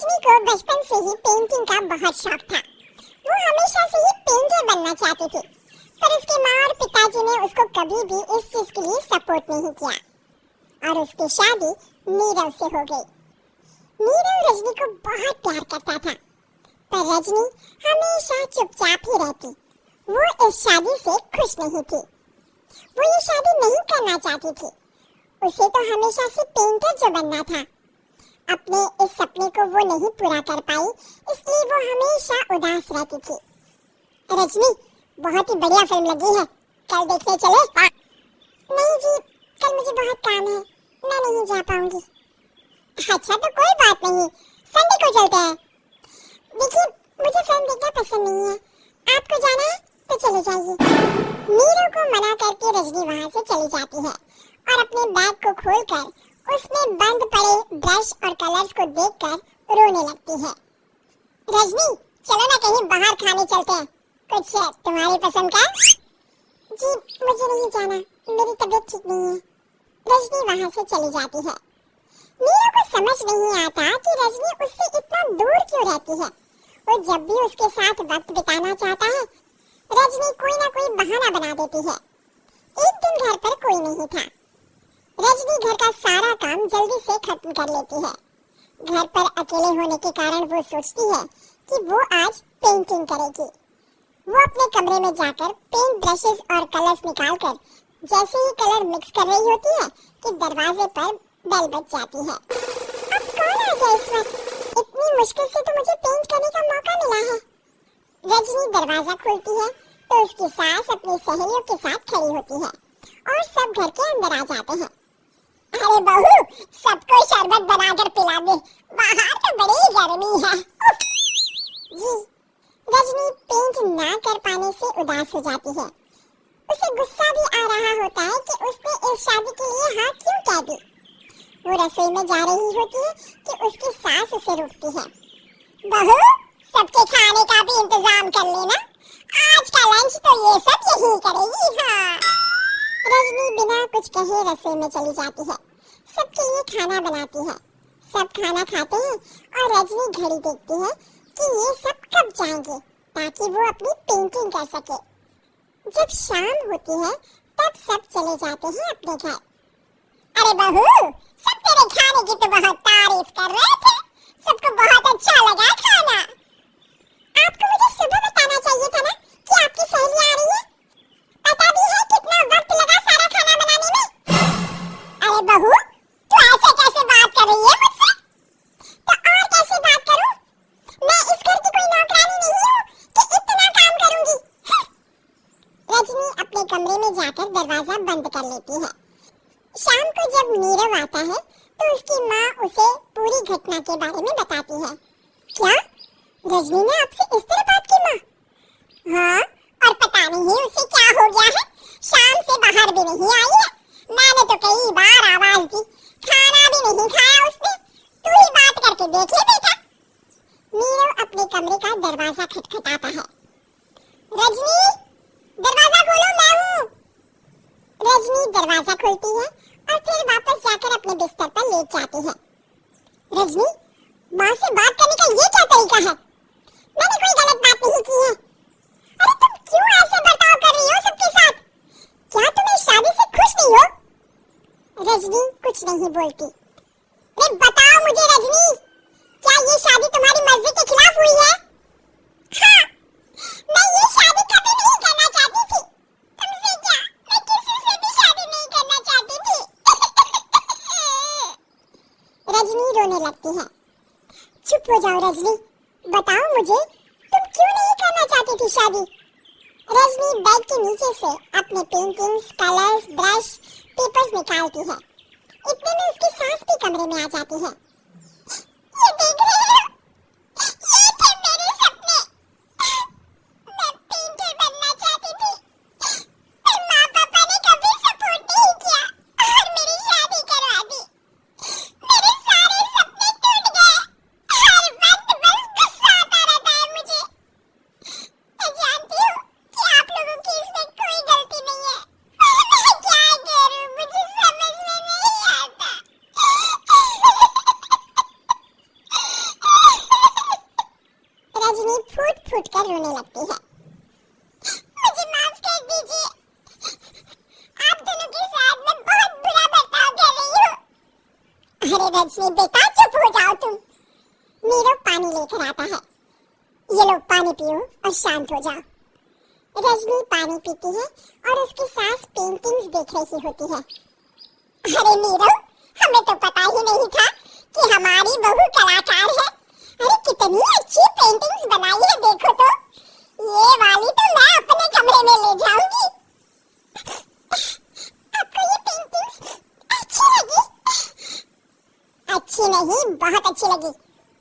रजनी को बचपन से ही पेंटिंग का बहुत शौक था। वो हमेशा से ही पेंटर बनना चाहती थी, पर उसके माँ और पिताजी ने उसको कभी भी इस चीज के लिए सपोर्ट नहीं किया और उसकी शादी नीरव से हो गई। नीरव रजनी को बहुत प्यार करता था, पर रजनी हमेशा चुपचाप ही रहती। वो इस शादी से खुश नहीं थी। वो ये शादी नहीं करना चाहती थी। उसे तो हमेशा से पेंटर जो बनना था। अपने इस सपने को वो नहीं पूरा कर पाई, इसलिए वो हमेशा उदास रहती थी। रजनी, बहुत ही बढ़िया फिल्म लगी है, कल देखने चले? नहीं जी, कल मुझे बहुत काम है, मैं नहीं जा पाऊंगी। अच्छा तो कोई बात नहीं, संडे को चलते हैं। देखिए, मुझे फिल्म देखना पसंद नहीं है, आपको जाना है तो चले जाइए। नीरू को मना करके रजनी वहाँ से चली जाती है और अपने बैग को खोलकर उसमें बंद पड़े ब्रश और कलर्स को देखकर रोने लगती है। रजनी, चलो ना कहीं बाहर खाने चलते हैं, कुछ तुम्हारी पसंद का। जी मुझे नहीं जाना, मेरी तबीयत ठीक नहीं है। रजनी वहाँ से चली जाती है। नीरू को समझ नहीं आता कि रजनी उससे इतना दूर क्यों रहती है। वो जब भी उसके साथ वक्त बिताना चाहता है, रजनी कोई ना कोई बहाना बना देती है। एक दिन घर पर कोई नहीं था। रजनी घर का सारा काम जल्दी से खत्म कर लेती है। घर पर अकेले होने के कारण वो सोचती है कि वो आज पेंटिंग करेगी। वो अपने कमरे में जाकर पेंट ब्रशेस और कलर्स निकालकर जैसे ही कलर मिक्स कर रही होती है कि दरवाजे पर बेल बज जाती है। अब कौन आ गया इस वक्त? इतनी मुश्किल से तो मुझे पेंट करने का मौका मिला है। रजनी दरवाजा खोलती है तो उसकी सास अपनी सहेलियों के साथ खड़ी होती है और सब घर के अंदर आ जाते हैं। अरे बहू, सबको शरबत बनाकर पिला दे, बाहर तो बड़ी गर्मी है। जी, रजनी पेंट ना कर पाने से उदास हो जाती है। उसे गुस्सा भी आ रहा होता है कि उसने इस शादी के लिए हाँ क्यों कह दी। वो रसोई में जा रही होती है कि उसकी सास उसे रोकती है। बहू, सबके खाने का भी इंतजाम कर लेना, आज का लंच तो ये सब यही करेगी। हाँ। रजनी बिना कुछ कहे रसोई में चली जाती है, सबके लिए खाना बनाती है। सब खाना खाते हैं और रजनी घड़ी देखती है कि ये सब कब जाएंगे ताकि वो अपनी पेंटिंग कर सके। जब शाम होती है तब सब चले जाते हैं अपने घर। अरे बहू, सब तेरे खाने की तो बहुत तारीफ कर रहे थे, सबको बहुत अच्छा लगा खाना। आपको मुझे सुबह बताना चाहिए था ना कि आपकी सहेली आ रही है। पता भी है कितना वक्त लगा सारा खाना बनाने में। अरे बहू, तू ऐसे कैसे बात कर रही है मुझसे? तो और कैसे बात करूं? मैं इस घर की कोई नौकरानी नहीं हूँ कि इतना काम करूंगी। रजनी अपने कमरे में जाकर दरवाजा बंद कर लेती है। शाम को जब नीरव आता है तो उसकी माँ उसे पूरी घटना के बारे में बताती है। क्या रजनी ने आपसे इस तरह बात की माँ? हाँ, और पता नहीं उसे क्या हो गया है, शाम से बाहर भी नहीं आई है। मैंने तो कई बार आवाज दी, खाना भी नहीं खाया उसने। तू ही बात करके देखिए बेटा। नीरव अपने कमरे का दरवाजा खटखटाता है। रजनी, दरवाजा खोलो, मैं हूँ। रजनी दरवाजा खोलती है और फिर वापस जाकर अपने बिस्तर पर लेट जाती है। रजनी, माँ से बात करने का ये क्या तरीका है? मैंने कोई गलत बात नहीं की है। अरे तुम क्यों ऐसे बर्ताव कर रही हो सबके साथ? क्या तुम इस शादी से खुश नहीं हो? रजनी कुछ नहीं बोलती। अरे बताओ मुझे रजनी, क्या ये शादी तुम्हारी मर्जी के खिलाफ हुई है? हाँ, मैं ये शादी कभी नहीं करना चाहती थी। तुमसे क्या, मैं किसी से भी शादी नहीं करना चाहती थी। रजनी रोने लगती है। चुप हो जाओ रजनी, बताओ मुझे, तुम क्यों नहीं करना चाहती थी शादी? रजनी बेड के नीचे से अपने पेंटिंग्स, कलर्स, ब्रश, पेपर्स निकालती है। इतने में उसकी सास भी कमरे में आ जाती है। ये देख रहे हो? ये थे मेरे सपने। मैं पेंटर बनना चाहती थी, पर माँ पापा ने कभी सपोर्ट नहीं किया और मेरी शादी करवा दी। मेरे सारे सपने टूट गए। हर वक्त बस गुस्सा आता रहता है मुझे। मैं जानती हूँ कि आप लोगों की इसमें कोई गलती नहीं है, पर मैं क्या करूँ, मुझे समझ में नहीं आता। देखकर रोने लगती है। मुझे माफ कर दीजिए, आप दोनों के साथ मैं बहुत बुरा बर्ताव कर रही हूँ। अरे रजनी बेटा चुप हो जाओ तुम। नीरव पानी लेकर आता है। ये लो पानी पियो और शांत हो जाओ। रजनी पानी पीती है और उसकी सास पेंटिंग्स देख रही होती है। अरे नीरव, हमें तो पता ही नहीं था कि हमारी बहू कलाकार है। अरे कितनी अच्छी पेंटिंग्स बनाई है, देखो तो। ये वाली तो मैं अपने कमरे में ले जाऊंगी। आपको ये पेंटिंग्स अच्छी लगी? अच्छी नहीं, बहुत अच्छी लगी।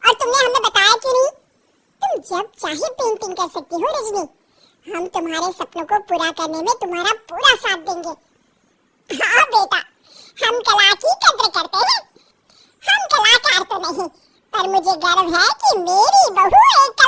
और तुमने हमें बताया क्यों नहीं? तुम जब चाहे पेंटिंग कर सकती हो रजनी। हम तुम्हारे सपनों को पूरा करने में तुम्हारा पूरा साथ देंगे। हाँ बेटा, हम कला की कद्र करते हैं। हम कलाकार तो नहीं, पर मुझे गर्व है कि मेरी बहू एक